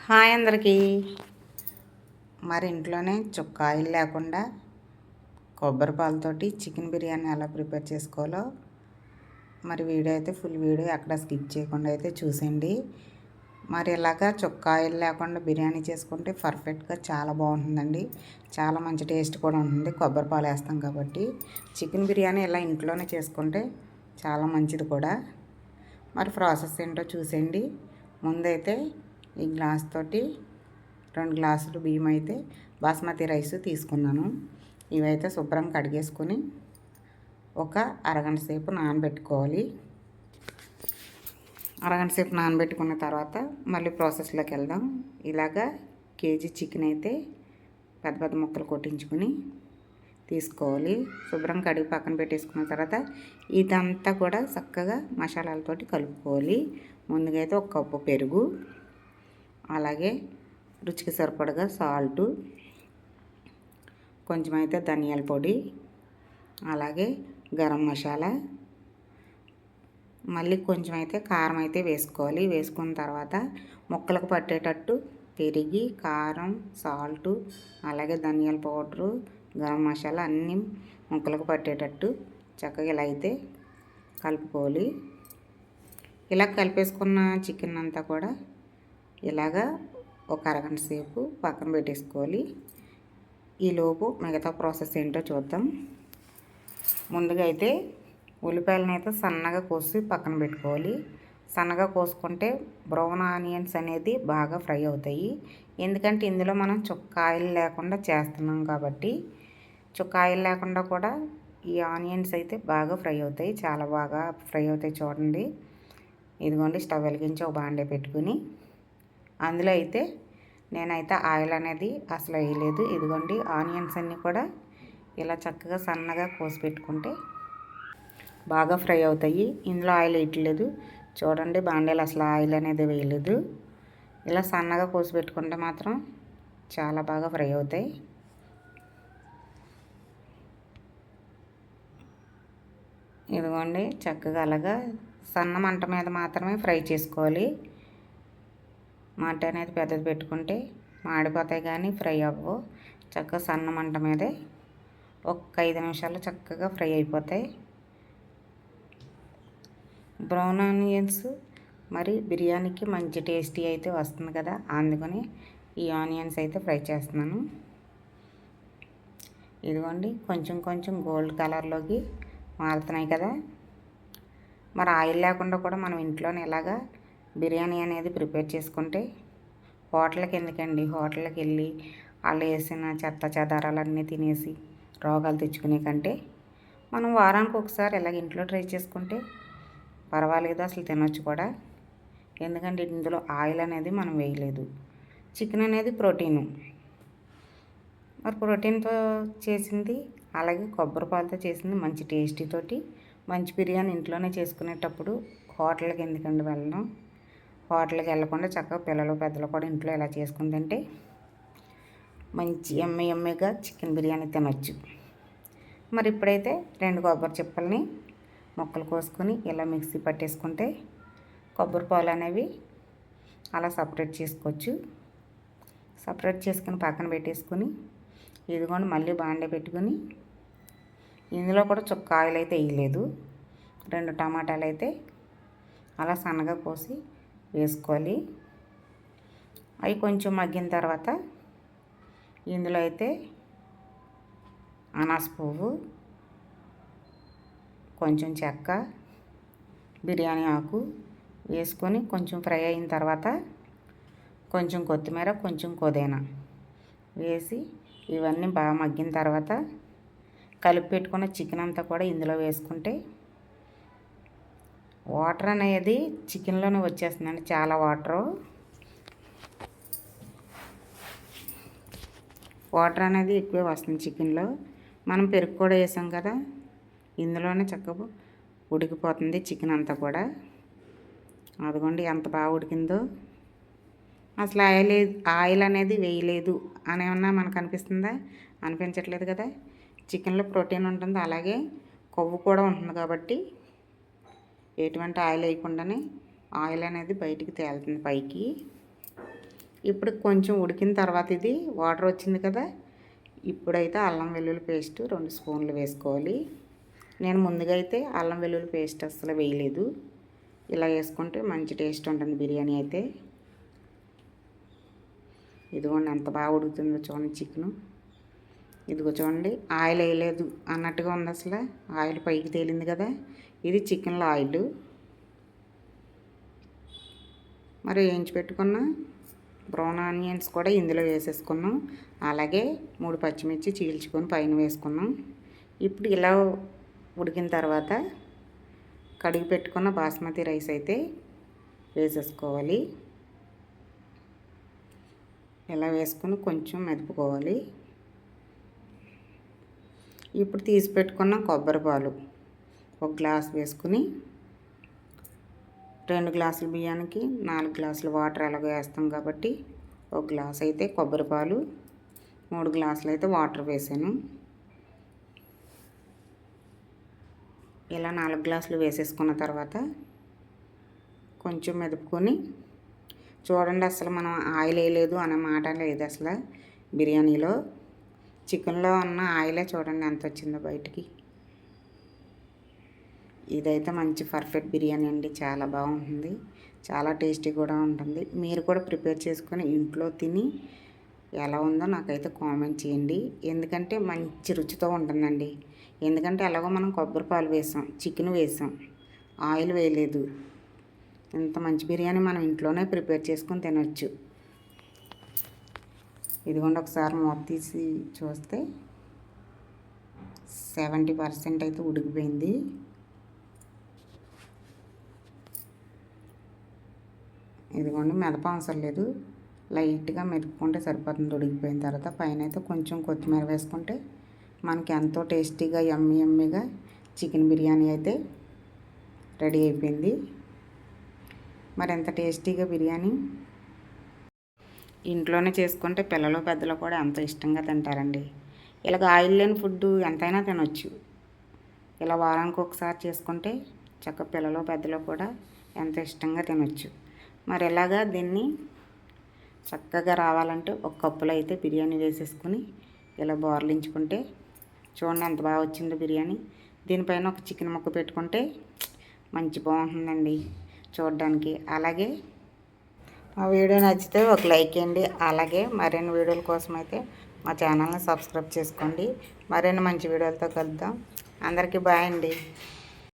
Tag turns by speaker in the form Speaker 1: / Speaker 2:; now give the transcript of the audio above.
Speaker 1: Hi అందరికీ. మరి ఇంట్లోనే చుక్క ఆయిల్ లేకుండా కొబ్బరి పాలతోటి చికెన్ బిర్యానీ ఎలా ప్రిపేర్ చేసుకోవాలో మరి వీడియో అయితే ఫుల్ వీడియో ఎక్కడ స్కిప్ చేయకుండా అయితే చూసేయండి. మరి ఇలాగా చుక్క ఆయిల్ లేకుండా బిర్యానీ చేసుకుంటే పర్ఫెక్ట్గా చాలా బాగుంటుందండి. చాలా మంచి టేస్ట్ కూడా ఉంటుంది. కొబ్బరి పాలు వేస్తాం కాబట్టి చికెన్ బిర్యానీ ఇలా ఇంట్లోనే చేసుకుంటే చాలా మంచిది కూడా. మరి ప్రాసెస్ ఏంటో చూసేయండి. ముందైతే ఈ గ్లాస్ తోటి 2 గ్లాసులు బియ్యం అయితే బాస్మతి రైస్ తీసుకున్నాను. ఇవైతే శుభ్రంగా కడిగేసుకొని ఒక అరగంట సేపు నానబెట్టుకోవాలి. అరగంట సేపు నానబెట్టుకున్న తర్వాత మళ్ళీ ప్రాసెస్లోకి వెళ్దాం. ఇలాగా కేజీ చికెన్ అయితే పెద్ద పెద్ద ముక్కలు కొట్టించుకొని తీసుకోవాలి. శుభ్రం కడిగి పక్కన పెట్టేసుకున్న తర్వాత ఇదంతా కూడా చక్కగా మసాలాలతోటి కలుపుకోవాలి. ముందుగా అయితే 1 కప్పు పెరుగు, అలాగే రుచికి సరిపడగా సాల్టు, కొంచెం అయితే ధనియాల పొడి, అలాగే గరం మసాలా, మళ్ళీ కొంచెం అయితే కారం అయితే వేసుకోవాలి. వేసుకున్న తర్వాత ముక్కలకు పట్టేటట్టు పెరిగి కారం, సాల్టు, అలాగే ధనియాల పౌడరు, గరం మసాలా అన్నీ ముక్కలకు పట్టేటట్టు చక్కగా ఇలా అయితే కలుపుకోవాలి. ఇలా కలిపేసుకున్న చికెన్ అంతా కూడా ఇలాగా ఒక అరగంట సేపు పక్కన పెట్టేసుకోవాలి. ఈలోపు మిగతా ప్రాసెస్ ఏంటో చూద్దాం. ముందుగా అయితే ఉల్లిపాయలను అయితే సన్నగా కోసి పక్కన పెట్టుకోవాలి. సన్నగా కోసుకుంటే బ్రౌన్ ఆనియన్స్ అనేది బాగా ఫ్రై అవుతాయి. ఎందుకంటే ఇందులో మనం చుక్క ఆయిల్ లేకుండా చేస్తున్నాం కాబట్టి చుక్క ఆయిల్ లేకుండా కూడా ఈ ఆనియన్స్ అయితే బాగా ఫ్రై అవుతాయి. చాలా బాగా ఫ్రై అవుతాయి చూడండి. ఇదిగోండి, స్టవ్ వెలిగించి ఒక బాండే పెట్టుకుని అందులో అయితే నేనైతే ఆయిల్ అనేది అసలు వేయలేదు. ఇదిగోండి, ఆనియన్స్ అన్నీ కూడా ఇలా చక్కగా సన్నగా కోసి పెట్టుకుంటే బాగా ఫ్రై అవుతాయి. ఇందులో ఆయిల్ వేయట్లేదు చూడండి. బాండేలు అసలు ఆయిల్ అనేది వేయలేదు. ఇలా సన్నగా కోసి పెట్టుకుంటే మాత్రం చాలా బాగా ఫ్రై అవుతాయి. ఇదిగోండి, చక్కగా అలాగా సన్న మంట మీద మాత్రమే ఫ్రై చేసుకోవాలి. మంట అనేది పెద్దది పెట్టుకుంటే మాడిపోతాయి కానీ ఫ్రై అవ్వవు. చక్కగా సన్న మంట మీదే ఒక 5 నిమిషాలు చక్కగా ఫ్రై అయిపోతాయి. బ్రౌన్ ఆనియన్స్ మరి బిర్యానీకి మంచి టేస్టీ అయితే వస్తుంది కదా, అందుకని ఈ ఆనియన్స్ అయితే ఫ్రై చేస్తున్నాను. ఇదిగోండి, కొంచెం కొంచెం గోల్డ్ కలర్లోకి మారుతున్నాయి కదా. మరి ఆయిల్ లేకుండా కూడా మనం ఇంట్లోనే ఇలాగా బిర్యానీ అనేది ప్రిపేర్ చేసుకుంటే హోటల్కి ఎందుకండి, హోటల్కి వెళ్ళి వాళ్ళు వేసిన చెత్త చెదారాలన్నీ తినేసి రోగాలు తెచ్చుకునే కంటే మనం వారానికి ఒకసారి ఇలాగ ఇంట్లో ట్రై చేసుకుంటే పర్వాలేదు, అసలు తినొచ్చు కూడా. ఎందుకంటే ఇందులో ఆయిల్ అనేది మనం వేయలేదు. చికెన్ అనేది ప్రోటీను, మరి ప్రోటీన్తో చేసింది, అలాగే కొబ్బరి పాలతో చేసింది మంచి టేస్టీ తోటి మంచి బిర్యానీ ఇంట్లోనే చేసుకునేటప్పుడు హోటల్కి ఎందుకండి వెళ్ళడం. హోటల్కి వెళ్ళకుండా చక్కగా పిల్లలు పెద్దలు కూడా ఇంట్లో ఇలా చేసుకుని తింటే మంచి ఎమ్మగా చికెన్ బిర్యానీ తినొచ్చు. మరి ఇప్పుడైతే 2 కొబ్బరి చిప్పల్ని ముక్కలు కోసుకొని ఇలా మిక్సీ పట్టేసుకుంటే కొబ్బరి పాలు అనేవి అలా సపరేట్ చేసుకోవచ్చు. సపరేట్ చేసుకుని పక్కన పెట్టేసుకొని ఇదిగోండి, మళ్ళీ బాండే పెట్టుకుని ఇందులో కూడా చుక్క ఆయిల్ అయితే వేయలేదు. 2 టమాటాలు అయితే అలా సన్నగా కోసి వేసుకోవాలి. అవి కొంచెం మగ్గిన తర్వాత ఇందులో అయితే అనాస పువ్వు, కొంచెం చెక్క, బిర్యానీ ఆకు వేసుకొని కొంచెం ఫ్రై అయిన తర్వాత కొంచెం కొత్తిమీర, కొంచెం పుదీనా వేసి ఇవన్నీ బాగా మగ్గిన తర్వాత కలిపి పెట్టుకున్న చికెన్ అంతా కూడా ఇందులో వేసుకుంటే వాటర్ అనేది చికెన్లోనే వచ్చేస్తుందండి. చాలా వాటర్ అనేది ఎక్కువే వస్తుంది చికెన్లో. మనం పెరుగు కూడా వేసాం కదా, ఇందులోనే చక్కగా ఉడికిపోతుంది చికెన్ అంతా కూడా. అదిగోండి ఎంత బాగా ఉడికిందో. అసలు ఆయిల్ అనేది వేయలేదు అని ఏమన్నా మనకు అనిపిస్తుందా? అనిపించట్లేదు కదా. చికెన్లో ప్రోటీన్ ఉంటుంది, అలాగే కొవ్వు కూడా ఉంటుంది కాబట్టి ఎటువంటి ఆయిల్ వేయకుండానే ఆయిల్ అనేది బయటికి తేలుతుంది పైకి. ఇప్పుడు కొంచెం ఉడికిన తర్వాత ఇది వాటర్ వచ్చింది కదా, ఇప్పుడైతే అల్లం వెల్లుల్లి పేస్ట్ 2 స్పూన్లు వేసుకోవాలి. నేను ముందుగా అయితే అల్లం వెల్లుల్లి పేస్ట్ అస్సలు వేయలేదు. ఇలా వేసుకుంటే మంచి టేస్ట్ ఉంటుంది బిర్యానీ అయితే. ఇదిగోండి ఎంత బాగా ఉడుకుతుందో చూడండి చికెను. ఇదిగో చూడండి, ఆయిల్ వేయలేదు అన్నట్టుగా ఉంది, అసలు ఆయిల్ పైకి తేలింది కదా. ఇది చికెన్లో ఆయిల్. మరి వేయించి పెట్టుకున్న బ్రౌన్ ఆనియన్స్ కూడా ఇందులో వేసేసుకున్నాం. అలాగే 3 పచ్చిమిర్చి చీల్చుకొని పైన వేసుకున్నాం. ఇప్పుడు ఇలా ఉడికిన తర్వాత కడిగి పెట్టుకున్న బాస్మతి రైస్ అయితే వేసేసుకోవాలి. ఇలా వేసుకొని కొంచెం మెదుపుకోవాలి. ఇప్పుడు తీసి పెట్టుకున్న కొబ్బరి పాలు 1 గ్లాస్ వేసుకుని, 2 గ్లాసుల బియ్యానికి 4 గ్లాసుల వాటర్ ఎలాగో వేస్తాం కాబట్టి 1 గ్లాస్ అయితే కొబ్బరి పాలు, 3 గ్లాసులు అయితే వాటర్ వేసాను. ఇలా 4 గ్లాసులు వేసేసుకున్న తర్వాత కొంచెం మెదుపుకొని, చూడండి అసలు మనం ఆయిల్ వేయలేదు అనే మాట లేదు అసలు బిర్యానీలో. చికెన్లో ఉన్న ఆయిలే చూడండి ఎంత వచ్చిందో బయటికి. ఇదైతే మంచి పర్ఫెక్ట్ బిర్యానీ అండి, చాలా బాగుంటుంది, చాలా టేస్టీ కూడా ఉంటుంది. మీరు కూడా ప్రిపేర్ చేసుకొని ఇంట్లో తిని ఎలా ఉందో నాకైతే కామెంట్ చేయండి. ఎందుకంటే మంచి రుచితో ఉంటుందండి. ఎందుకంటే ఎలాగో మనం కొబ్బరి పాలు వేసాం, చికెన్ వేసాం, ఆయిల్ వేయలేదు. ఇంత మంచి బిర్యానీ మనం ఇంట్లోనే ప్రిపేర్ చేసుకొని తినొచ్చు. ఇదిగోండి ఒకసారి మూత తీసి చూస్తే 70% అయితే ఉడికిపోయింది. ఇదిగోండి మెదప అవసరం లేదు, లైట్గా మెదుపుకుంటే సరిపోతుంది. ఉడికిపోయిన తర్వాత పైన అయితే కొంచెం కొత్తిమీర వేసుకుంటే మనకి ఎంతో టేస్టీగా యమ్మీగా చికెన్ బిర్యానీ అయితే రెడీ అయిపోయింది. మరి ఎంత టేస్టీగా బిర్యానీ ఇంట్లోనే చేసుకుంటే పిల్లలు పెద్దలు కూడా ఎంతో ఇష్టంగా తింటారండి. ఇలాగ ఆయిల్ లేని ఫుడ్ ఎంతైనా తినొచ్చు. ఇలా వారానికి ఒకసారి చేసుకుంటే చక్కగా పిల్లలు పెద్దలు కూడా ఎంతో ఇష్టంగా తినొచ్చు. మరి ఇలాగా దీన్ని చక్కగా రావాలంటే 1 కప్పులో అయితే బిర్యానీ వేసేసుకొని ఇలా బోర్లించుకుంటే చూడండి ఎంత బాగా వచ్చిందో బిర్యానీ. దీనిపైన ఒక చికెన్ ముక్క పెట్టుకుంటే మంచి బాగుంటుందండి చూడడానికి. అలాగే మా వీడియో నచ్చితే ఒక లైక్ చేయండి. అలాగే మరిన్ని వీడియోల కోసం అయితే మా ఛానల్ని సబ్స్క్రైబ్ చేసుకోండి. మరిన్ని మంచి వీడియోలతో కలుద్దాం. అందరికీ బాయ్ అండి.